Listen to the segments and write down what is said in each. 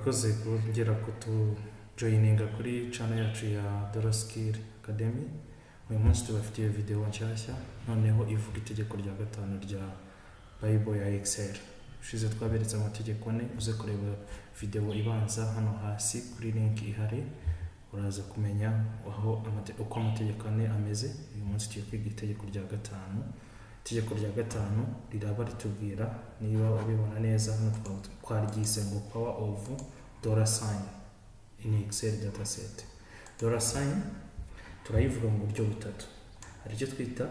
Murakoze kongera kutujoyininga kuri channel yacu ya Dollar Skill Academy. Uyu munsi tubafitiye video nshyashya noneho ivuga itegeko rya gatanu rya Bible ya Excel. Ushize twaberetse amategeko ane, uze kureba video ibanza hano hasi kuri link ihari uraza kumenya uko amategeko ane ameze. Uyu munsi tugiye kwiga itegeko rya gatanu. Itegeko rya gatanu riraba ritubwira niba ubibona neza hano twaryise ngo power of dollar sign in Excel dataset. Dollar sign turayivuga mu buryo butatu. Hari icyo twita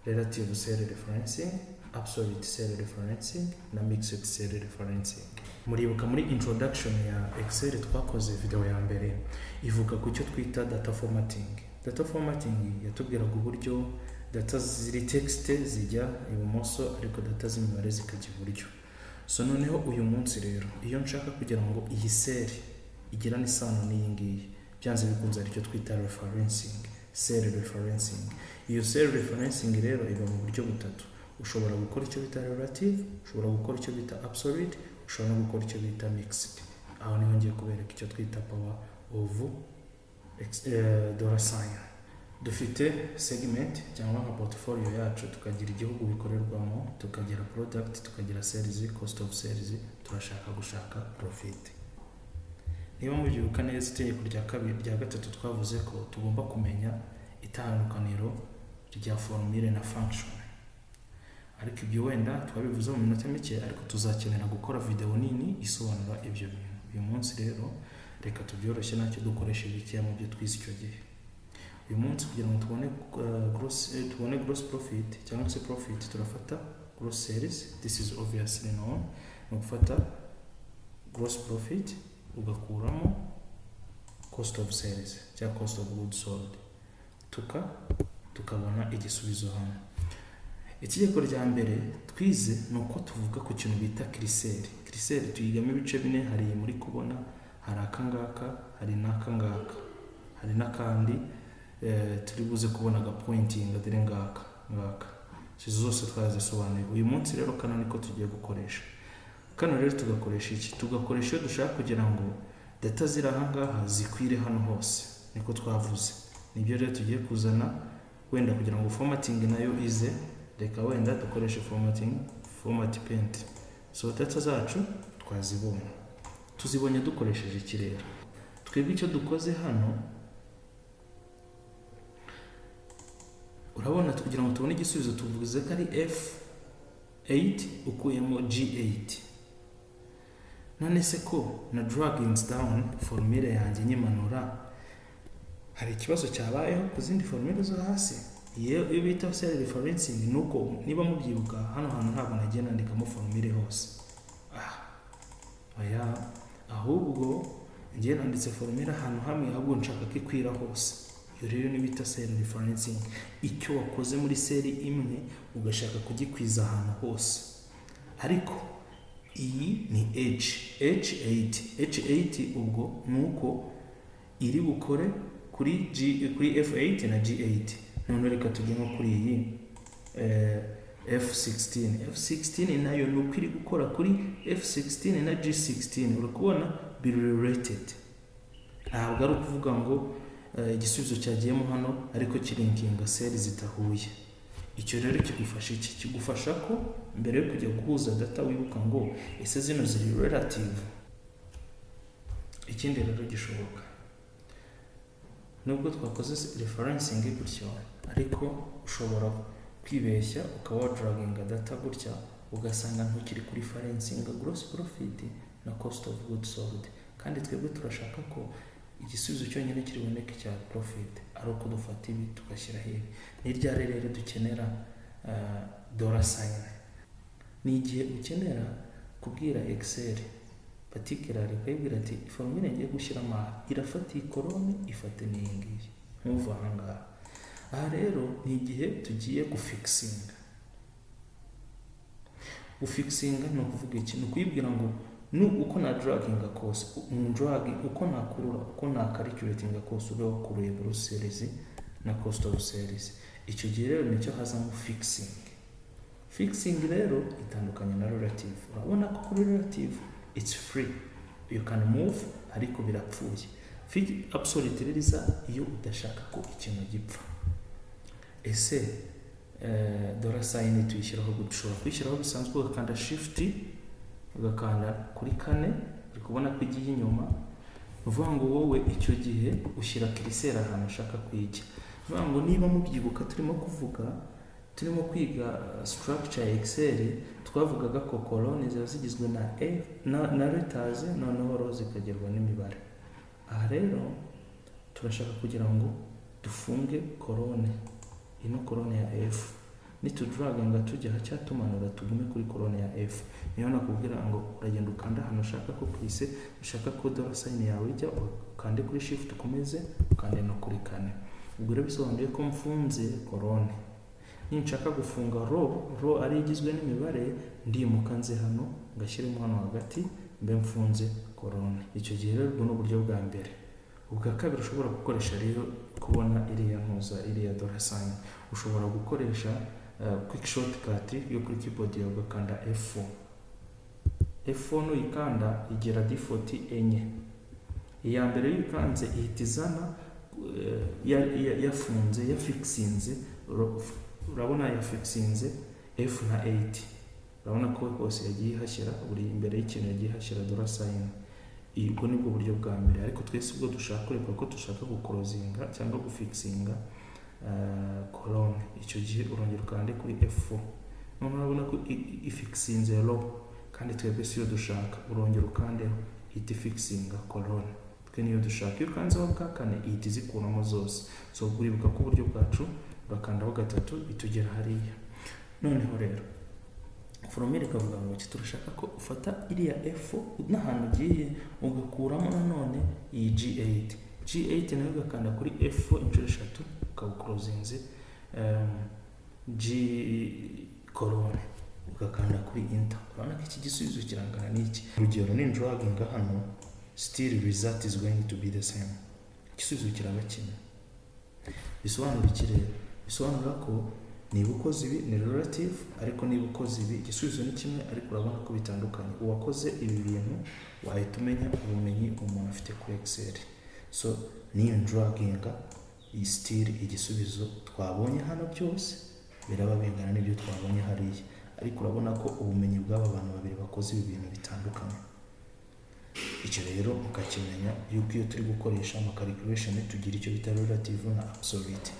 relative cell referencing, absolute cell referencing na mixed cell referencing. Muribuka muri introduction ya Excel twakoze video ya mbere ivuga ku cyo twita data formatting. Data formatting yatubwiraga uburyo data ziri text zijya ibumoso ariko data z'imibare zikajya iburyo. So noneho uyu munsi rero iyo nshaka kugira ngo iyi cell igirane isano n'iyi ngiyi byanze bikunze ari cyo twita referencing, cell referencing. Iyo cell referencing rero iba mu buryo butatu. Ushobora gukora icyo bita relative, ushobora gukora icyo bita absolute, ushobora no gukora icyo bita mixed. Aho niho ngiye kubereka icyo twita power of dollar sign. Dufite segment cyangwa nka portfolio yacu, tukagira igihugu bikorerwamo, tukagira product, tukagira sales, cost of sales, turashaka gushaka profit. Niba mubyibuka neza itegeko rya kabiri rya gatatu twavuze ko tugomba kumenya itandukaniro rya formule na function. Ariko ibyo wenda twabivuze mu minota mike, ariko tuzakenera gukora video nini isobanura ibyo bintu. Uyu munsi rero reka tubyoroshye nacyo dukoresha ibiki mu byo twize icyo gihe. Uyu munsi kugira ngo tubone gross profit cyangwa se profit, turafata gross sales. This is obviously known. No gufata gross profit ugakuramo cost of sales cyangwa cost of goods sold, tukabona igisubizo hano. Itegeko rya mbere twize nuko tuvuga ku kintu bita crisel. Crisel tuyigamo ibice bine, hari muri kubona, hari akangaka, hari nakangaka, hari nakandi turi buze kubona ga pointing adire ngaka. Izo zose twazisobanuye. Uyu munsi rero kano niko tugiye gukoresha. Kano rero tugakoresha iki? Tugakoresha iyo dushaka kugira ngo data ziri ahangaha zikwire hano hose. Niko twavuze. Nibyo rero tugiye kuzana wenda kugira ngo formatting nayo ize. Reka wenda dukoreshe format paint. So data zacu twazibonye. Tuzibonye dukoresheje iki rero? Twebwe icyo dukoze hano, urabona kugira ngo tubone igisubizo tuvuze ko ari F8 ukuyemo G8. None se ko na dragging down formula yanjye nyimanura hari ikibazo cyabayeho ku zindi formula zo hasi? Iyo bita cell referencing nuko niba mubyibuka hano hantu ntabwo nagiye nandikamo formula hose. Ahubwo ngiye nanditse formula hano hamwe, ahubwo nshaka ko ikwira hose. Iyo rero ni bita cell referencing. Icyo wakoze muri cell imwe ugashaka kugikwiza ahantu hose. Ariko iyi ni H8 ubwo nuko iri bukore kuri F8 na G8. None reka tujye nko kuri iyi F16 nayo nuko iri gukora kuri F16 na G16. Urakubona be related. Ntabwo ari ukuvuga ngo igisubizo cyagiyemo hano ariko kirinkinga cell zitahuye. Icyo rero kigufasha iki? Kigufasha ko mbere yo kujya guhuza data wibuka ngo ese zino ziri relative. Ikindi rero gishoboka, nubwo twakoze referencing gutyo, ariko ushobora kwibeshya ukaba dragging data gutya ugasanga ntukiri kuri referencing gross profit na cost of goods sold. Kandi twebwe turashaka ko igisubizo cyonyine kiriboneka cya profit ari uko dufata ibi tugashyira hehe. Ni ryari rero dukenera dollar sign? Ni igihe ukenera kubwira Excel particularly ukayibwira ati formula ngiye gushyiramo irafata iyi kolone ifate n'iyingiyi nkuva ahangaha. Aha rero ni igihe tugiye gufixinga. Gufixinga ni ukuvuga iki? Ni ukuyibwira ngo uko na dragging cost, uko nakurura, uko na calculating cost ube wakuruye gross sales na cost of sales. Icyo gihe rero nicyo hazamo fixing. Fixing rero itandukanye na relative. Urabona ko kuri relative it's free you can move ariko birapfuye. Absolute rero iza iyo udashaka ko ikintu gipfa. Ese dollar sign tuyishyiraho gushobora kwishyiraho bisanzwe ugakanda shift ugakanda kuri kane uri kubona ko igiye inyuma, uvuga ngo wowe icyo gihe ushyira cursor ahantu ushaka kwijya. Uvuga ngo niba mubyibuka turimo kwiga structure ya Excel, twavugaga ko colonne ziba zigizwe na letters noneho row zikagerwa n'imibare. Aha rero turashaka kugira ngo dufunge colonne, ino colonne ya F, nitudraginga tujya haca tumanura tugume kuri colonne ya F. Niyo nakubwira ngo uragenda ukanda hano ushaka ko kwise, ushaka ko dollar sign yawe ijya, ukande kuri shift ukomeze ukande no kuri kane. Ubwo rero bisobanuye ko mfunze colonne. Ninshaka gufunga row ari igizwe n'imibare, ndimuka nze hano ngashyiremo hano hagati mbe mfunze colonne. Icyo gihe rero ubwo n'uburyo bwa mbere. Ubwa kabiri ushobora gukoresha rero kubona iriya dollar sign, ushobora gukoresha quick shortcut yo kuri keyboard yawe ugakanda F4. F4 nuyikanda igera default enye. Iya mbere yikanze ihita izana yafunze yafixinze, urabona yafixinze F na 8. Urabona ko hose yagiye hashyira buri imbere y'ikintu yagiye hashyira dollar sign. Ubwo nibwo buryo bwa mbere, ariko twese ubwo dushaka kureka ko dushaka gukorozinga cyangwa gufixinga colonne, icyo gihe urongera ukande kuri F4. None urabona ko ifixinze row, kandi twebwe siyo dushaka, urongera ukande ihita fixinga colonne. Twe niyo dushaka, iyo ukanzeho bwa kane ihita izikuramo zose. So uribuka ko uburyo bwacu bakandaho gatatu bitugera hariya. Noneho rero formule ikavuga ngo turashaka ko ufata iriya F n'ahantu ugiye ugakuramo nanone iyi G8 nayo ugakanda kuri F inshuro 3 ukawuclosinze G colonne ugakanda kuri enter. Urabona ko iki gisubizo kirangana n'iki. Urugero ni draginga hano, still result is going to be the same. Igisubizo kiraba kimwe. Bisobanura iki rero? Bisobanura ko niba ukoze ibi ni relative, ariko niba ukoze ibi igisubizo ni kimwe, ariko urabona ko bitandukanye. Uwakoze ibi bintu wahita umenya ubumenyi umuntu afite kuri Excel. So niyo draginga still igisubizo twabonye hano byose biraba bingana n'ibyo twabonye hariya, ariko urabona ko ubumenyi bw'aba bantu babiri bakoze ibi bintu bitandukanye. Icyo rero ukakimenya yuko iyo turi gukoresha ama calculation tugira icyo bita relative na absolute.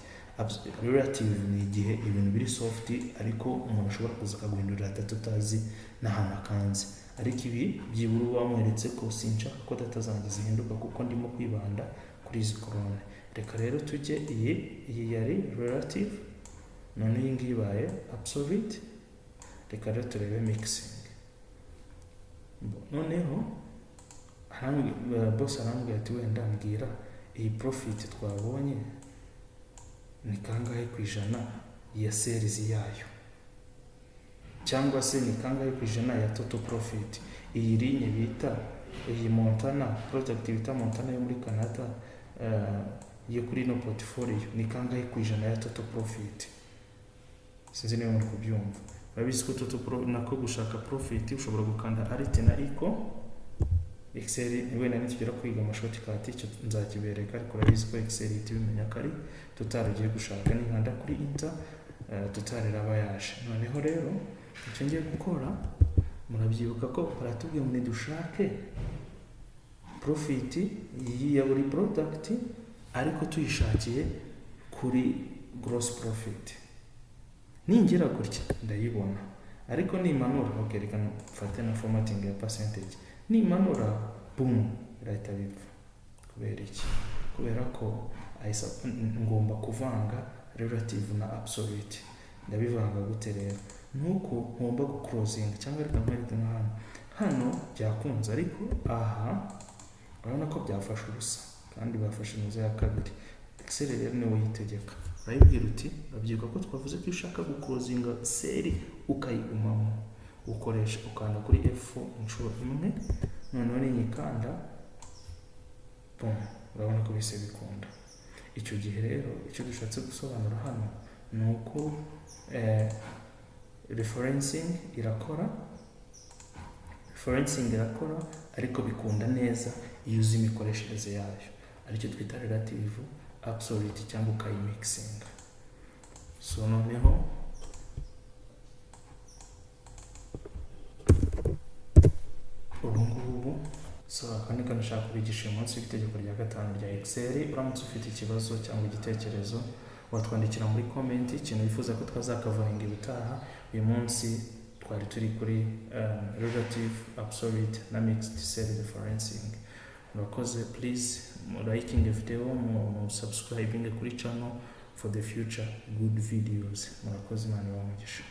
Relative ni igihe ibintu biri soft, ariko umuntu ashobora kuza akaguhindurira data utazi n'ahantu akanze. Ariko ibi byibura wamweretse ko sinshaka ko data zanjye zihinduka kuko ndimo kwibanda kuri izi colonne. Reka rero tujye iyi yari relative, none iyi ngiyi ibaye absolute. Reka rero turebe mixing. Noneho boss arambwira ati wenda mbwira iyi profit twabonye ni kangahe ku ijana ya sales yayo, cyangwa se ni kangahe ku ijana ya total profit. Iyi ligne bita iyi Montana project bita Montana yo muri Canada yo kuri no portfolio ni kangahe ku ijana ya total profit. Sinzi niba muri kubyumva. Urabizi ko total nako gushaka profit ushobora gukanda alt na equal. Excel niwe nanitugera kwiga amashortcut icyo nzakibereka, ariko urabizi ko Excel itibimenya kari tutaragiye gushaka n'inkanda kuri enter tutareraba yaje. Noneho rero icyo ngiye gukora, murabyibuka ko baratubwiye ngo dushake profit ya buri product, ariko tuyishakiye kuri gross profit. Ningira gutya ndayibona, ariko nimanura ukerekana mfate na formatting ya percentage, nimanura boom irahita bipfa. Kubera iki? Kubera ko ngomba kuvanga relative na absolute. Ndabivanga gute rero? Nuko ngomba guclosing cyangwa reka nkwereke hano byakunze, ariko aha urabona ko byafashe ubusa kandi bafashe neza ya kabiri. Excel rero niwe yitegeka. Urayibwira uti urabyibuka ko twavuze ko ushaka guclosinga seri ukayigumamo, ukoresha ukanda kuri F4 inshuro imwe. Noneho ninyikanda boom, urabona ko bise bikunda. Icyo gihe rero icyo dushatse gusobanura hano nuko referencing irakora. forensic irakora ariko bikunda neza iyo uzi imikoreshereze yayo, aricyo twita relative, absolute cyangwa ukayimixinga. So noneho ubungubu akandi kantu nshaka kubigisha uyu munsi w'itegeko rya gatanu rya Excel. Uramutse ufite ikibazo cyangwa igitekerezo watwandikira muri comment ikintu wifuza ko twazakavaringa ibitaha. Uyu munsi twari turi kuri relative, absolute na mixed cell differencing. Murakoze, please liking video, subscribing kuri channel for the future good videos. Murakoze, Imana ibahe umugisha.